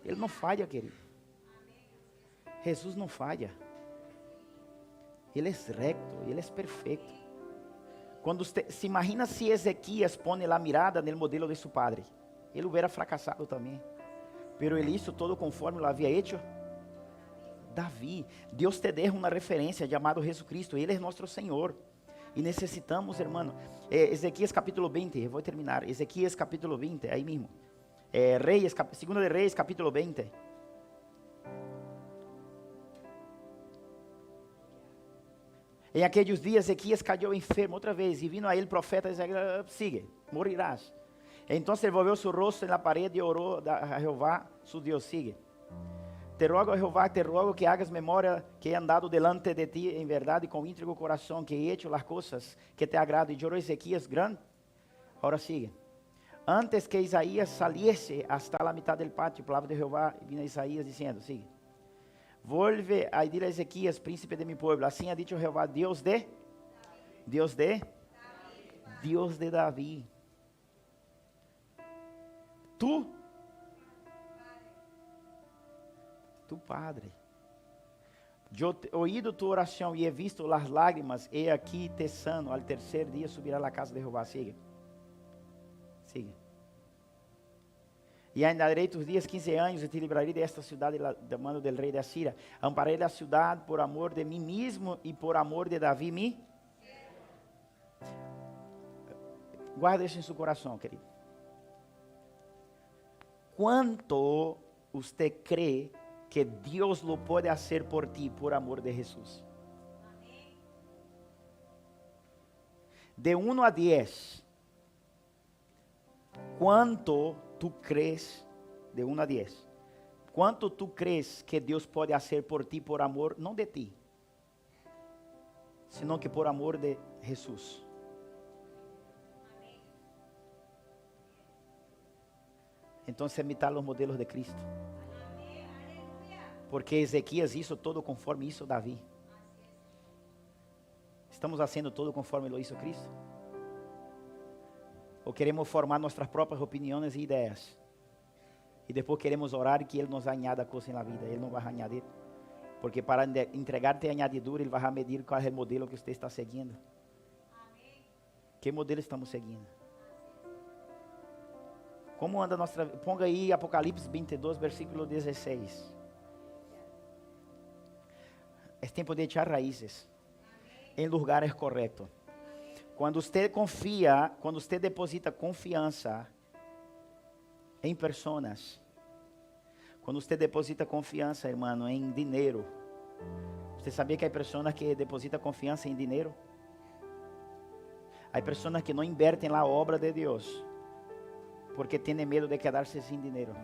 Ele não falha, querido. Jesus não falha. Ele é recto, ele é perfeito. Quando você se imagina se Ezequias põe a mirada no modelo de seu padre, ele hubiera fracassado também. Pero ele hizo todo conforme lo havia hecho Davi. Deus te deixa uma referência chamado Jesus Cristo. Ele é nosso Senhor. E necessitamos, hermano, Ezequias capítulo 20, eu vou terminar. Ezequias capítulo 20, aí mesmo. Segunda de Reis capítulo 20. Em aqueles dias, Ezequias caiu enfermo outra vez. E vindo a ele o profeta, disse, sigue, morirás. Então ele volveu seu rosto na parede e orou a Jeová, su Deus, sigue. Te rogo, Jeová, te rogo que hagas memória que he andado delante de ti em verdade com íntegro coração, que he hecho as coisas que te agradam. E chorou Ezequias grande. Agora sigue. Antes que Isaías saliese hasta a mitad del patio, palavra de Jeová, vino Isaías dizendo, sigue. Volve a dir a Ezequias, príncipe de mi pueblo. Assim ha dicho Jeová, Deus de Davi. Tu, Padre, eu he oído tu oração e he visto las lágrimas, e aqui te sano, al tercer dia subirá a la casa de Jehová. Sigue. E andarei tus dias 15 anos, e te librarei desta cidade da mano del rei de Assíria. Amparei a cidade por amor de mim mesmo e por amor de Davi, Guarda isso em seu coração, querido. ¿Cuánto usted cree que Dios lo puede hacer por ti por amor de Jesús? De 1 a 10, ¿cuánto tú crees? De 1 a 10, ¿cuánto tú crees que Dios puede hacer por ti por amor, no de ti, sino que por amor de Jesús? Entonces imitar los modelos de Cristo. Porque Ezequias hizo todo conforme hizo Davi. ¿Estamos haciendo todo conforme lo hizo Cristo? ¿O queremos formar nuestras propias opiniones e ideias? E depois queremos orar que Ele nos añada coisas na vida. Ele não vai añadir. Porque para entregar-te a añadidura, Ele vai medir qual é o modelo que você está seguindo. Que modelo estamos seguindo? Como anda nossa... Ponga aí Apocalipse 22, versículo 16. É tempo de echar raízes em lugares corretos. Quando você confia, quando você deposita confiança em pessoas, quando você deposita confiança, irmão, em dinheiro. Você sabia que há pessoas que depositam confiança em dinheiro? Há pessoas que não invertem na obra de Deus, porque têm medo de quedar-se sem dinheiro.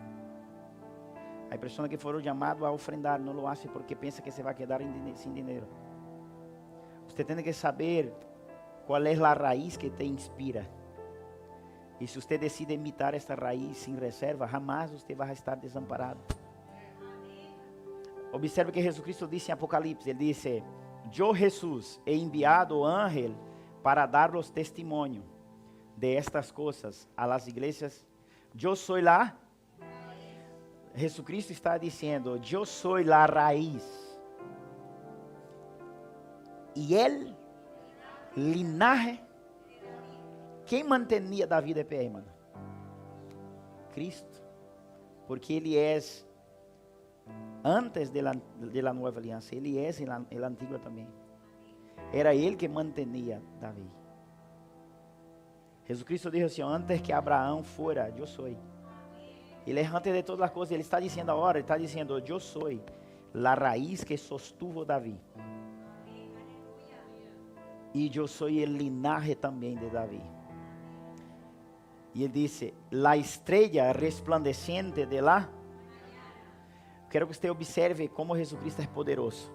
Há pessoas que foram chamadas a ofrendar, não lo fazem porque pensa que se vai quedar sem dinheiro. Você tem que saber qual é a raiz que te inspira. E se você decide imitar esta raiz sem reserva, jamais você vai estar desamparado. Observe que Jesus Cristo disse em Apocalipse, Ele disse, eu, Jesus, he enviado ángel para dar-los testemunho de estas coisas a las iglesias. Eu sou lá. Jesucristo está dizendo, eu sou a raiz. E ele, linaje, quem mantinha Davi de pé, irmão? Cristo. Porque ele é antes da nova aliança, ele é em la antiga também. Era ele que mantinha Davi. Jesucristo disse assim, antes que Abraão fora, eu sou. Ele é antes de todas as coisas, ele está dizendo agora, ele está dizendo, eu sou a raiz que sostuvo Davi. E eu sou o linaje também de Davi. E ele disse, la estrella resplandeciente de la. Quero que você observe como Jesucristo é poderoso.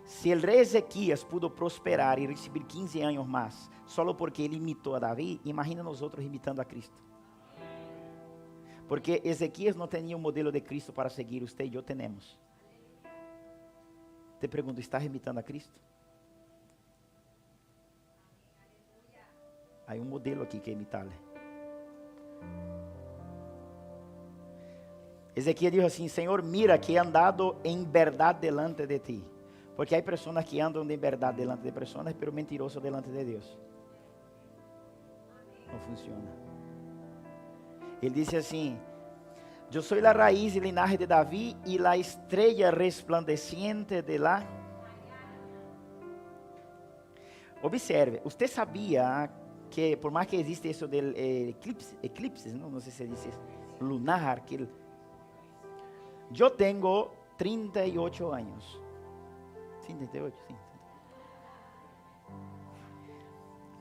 Se o rei Ezequias pudo prosperar e receber 15 anos mais, só porque ele imitou a Davi, imagina nós outros imitando a Cristo. Porque Ezequias não tinha um modelo de Cristo para seguir, você e eu temos. Te pergunto, está imitando a Cristo? Há um modelo aqui que é imitar-lhe. Ezequias dijo assim, Senhor, mira que he andado em verdade delante de ti. Porque há pessoas que andam de verdade delante de pessoas, mas mentiroso delante de Deus. Não funciona. Ele disse assim, eu sou a raiz e linaje de Davi e a estrela resplandeciente de la. Observe, você sabia que por mais que existe isso del eclipse, não sei se diz lunar, que eu tenho 38 anos. 38, sim.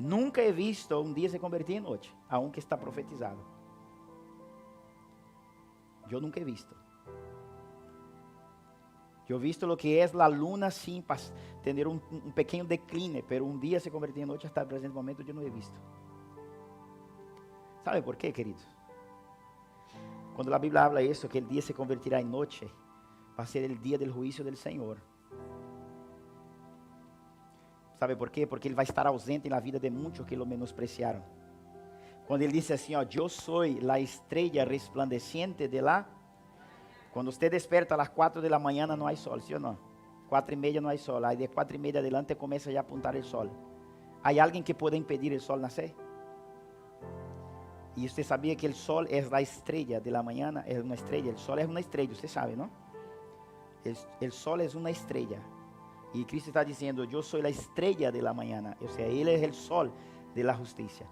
Nunca he visto um dia se convertir em noite, aunque está profetizado. Eu nunca he visto. Eu he visto o que é a luna sim, ter um pequeno decline, mas um dia se convertir em noite, hasta o presente momento eu não he visto. ¿Sabe por quê, querido? Quando a Bíblia habla isso, que o dia se convertirá em noite, vai ser o dia do juízo do Senhor. ¿Sabe por quê? Porque ele vai estar ausente na vida de muitos que o menospreciaram. Quando ele disse assim, ó, eu sou a estrela resplandeciente de lá. Quando você desperta às 4 da manhã não há sol, sim ou não? 4:30 não há sol. Aí de 4:30 adelante começa já a apontar o sol. Há alguém que pode impedir o sol nascer? E você sabia que o sol é a estrela da manhã? É uma estrela. O sol é uma estrela, você sabe, não? O sol é uma estrela. E Cristo está dizendo, eu sou a estrela da manhã. Ou seja, ele é o sol da justiça.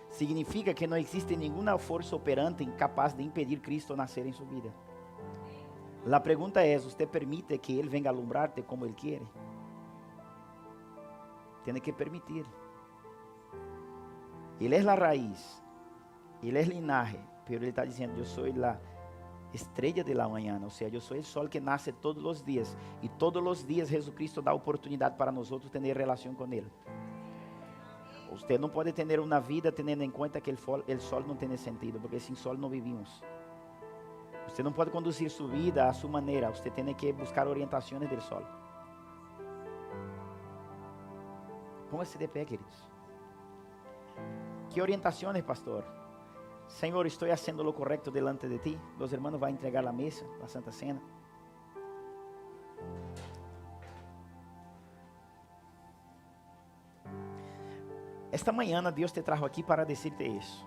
Significa que não existe nenhuma força operante incapaz de impedir Cristo nascer em sua vida. A pergunta é, você permite que Ele venga a alumbrar-te como Ele quer? Tem que permitir. Ele é a raiz, Ele é o linaje, mas Ele está dizendo, eu sou a estrela da manhã, ou seja, eu sou o sol que nasce todos os dias, e todos os dias Jesucristo dá oportunidade para nós outros ter relação com Ele. Você não pode ter uma vida tendo em conta que o sol não tem sentido, porque sem sol não vivimos. Você não pode conduzir sua vida a sua maneira, você tem que buscar orientações do sol. Póngase de pé, queridos. Que orientações, pastor? Senhor, estou fazendo lo correto delante de ti. Os hermanos vão entregar a mesa, a Santa Cena. Esta manhã Deus te trajo aqui para dizer-te isso.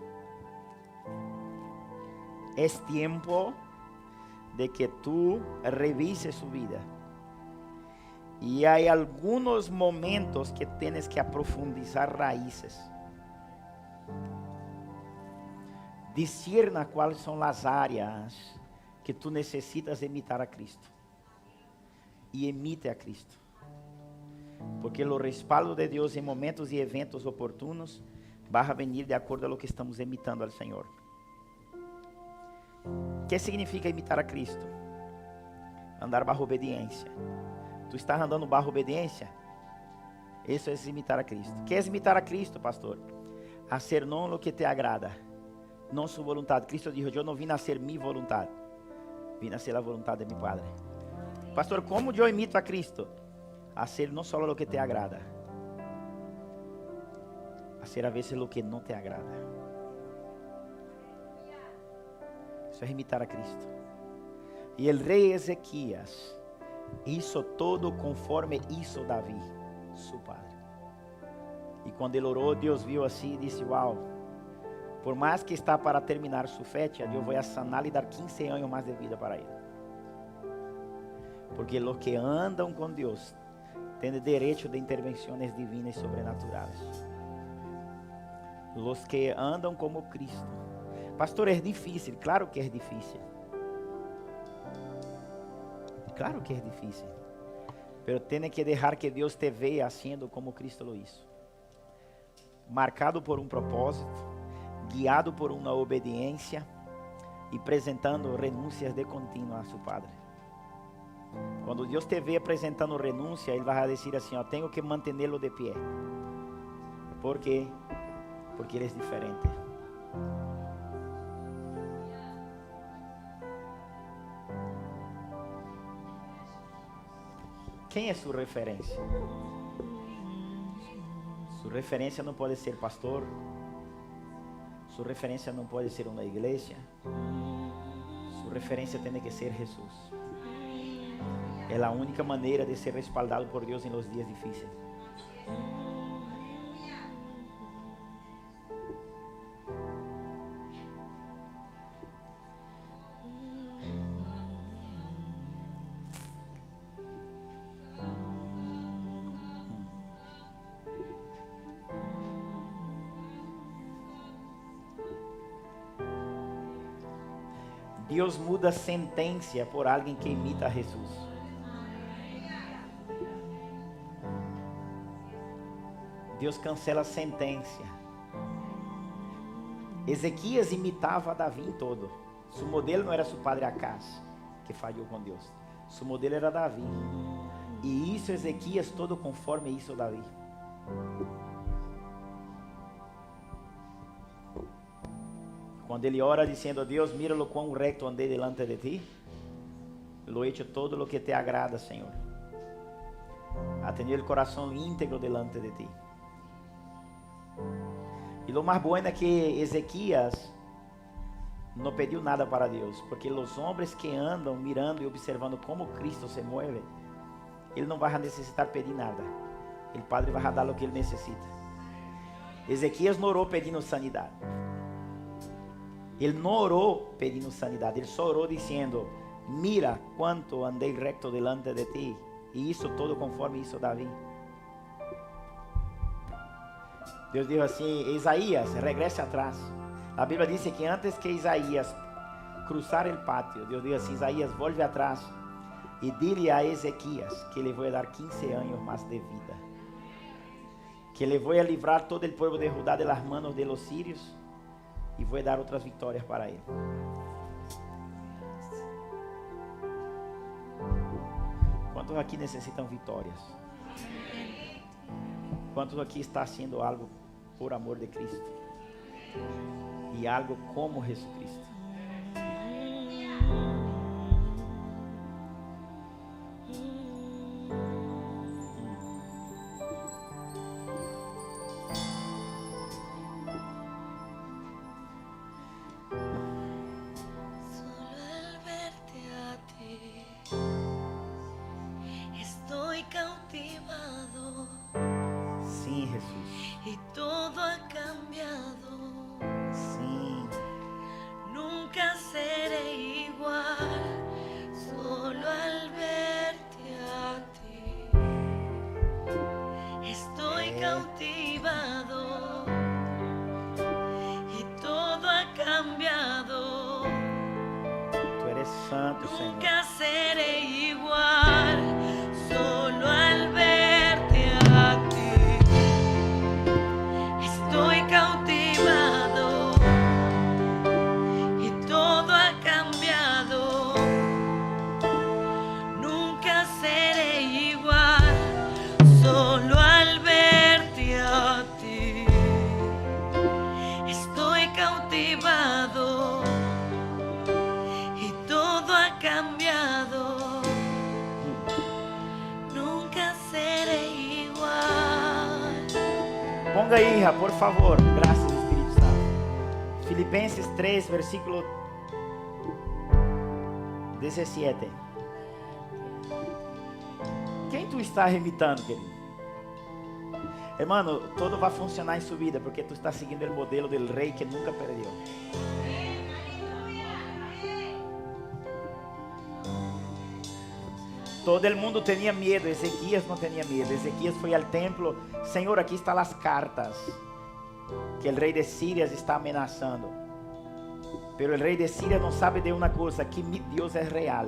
É tempo de que tu revises su vida. E há alguns momentos que tienes que aprofundizar raízes. Discerna quais são as áreas que tu necessitas imitar a Cristo. E imite a Cristo. Porque o respaldo de Deus em momentos e eventos oportunos vai venir de acordo com o que estamos imitando ao Senhor. O que significa imitar a Cristo? Andar bajo obediência. Tu estás andando bajo obediência? Isso é imitar a Cristo. O que é imitar a Cristo, pastor? Hacer não o que te agrada, não sua vontade. Cristo disse, eu não vim a ser minha vontade, vim a ser a vontade de meu Padre. Pastor, como eu imito a Cristo? Hacer não só o que te agrada, hacer a veces o que não te agrada. Isso é imitar a Cristo. E o rei Ezequias hizo todo conforme hizo Davi, su padre. E quando ele orou, Deus viu assim e disse: uau, por mais que está para terminar sua fecha, Deus vai sanar e dar 15 anos mais de vida para ele. Porque os que andam com Deus têm direito de intervenções divinas e sobrenaturais. Os que andam como Cristo. Pastor, é difícil. Claro que é difícil. Claro que é difícil. Pero tem que deixar que Deus te veja haciendo como Cristo lo hizo. Marcado por um propósito, guiado por uma obediência e apresentando renúncias de contínuo a seu Padre. Quando Deus te vê apresentando renúncia, Ele vai dizer assim: ó, tenho que mantê-lo de pé. ¿Por quê? Porque Ele é diferente. Quem é sua referência? Sua referência não pode ser pastor. Sua referência não pode ser uma igreja. Sua referência tem que ser Jesus. É a única maneira de ser respaldado por Deus em los dias difíceis. Deus muda sentença por alguém que imita a Jesus. Deus cancela a sentença. Ezequias imitava Davi em todo. Seu modelo não era seu padre Acaz, que falhou com Deus. Seu modelo era Davi. E isso Ezequias todo conforme isso Davi. Quando ele ora dizendo: Deus, mira-lo quão recto andei delante de ti, lo he hecho todo lo que te agrada, Senhor. Ha tenido el corazón íntegro delante de ti. E lo mais bueno é que Ezequias não pediu nada para Deus, porque os homens que andam mirando e observando como Cristo se mueve, ele não vai necessitar pedir nada. O Padre vai dar o que ele necessita. Ezequias não orou pedindo sanidade. Ele não orou pedindo sanidade, ele só orou dizendo: mira quanto andei recto delante de ti, e isso todo conforme isso Davi. Deus disse assim: Isaías, regresse atrás. A Bíblia diz que antes que Isaías cruzar o pátio, Deus disse assim: Isaías, volve atrás e dile a Ezequias que lhe vou dar 15 anos mais de vida, que lhe vou livrar todo o povo de Judá de las manos de los sírios e vou dar outras vitórias para ele. Quantos aqui necessitam vitórias? Quantos aqui está haciendo algo por amor de Cristo? E algo como Jesucristo? Santo, Senhor. Nunca serei igual, solo al verte a ti. Estoy cautivado y todo ha cambiado. Nunca seré igual, solo al verte a ti. Estoy cautivado. Cambiado, nunca serei igual. Ponga aí, por favor. Graças, Espírito Santo. Filipenses 3, versículo 17. Quem tu estás imitando, querido? Hermano, todo vai funcionar em sua vida porque tu está seguindo o modelo do rei que nunca perdeu. Todo el mundo tinha medo, Ezequias não tinha medo. Ezequias foi ao templo, Senhor, aqui estão as cartas que o rei de Síria está ameaçando. Pero o rei de Síria não sabe de uma coisa, que Deus é real.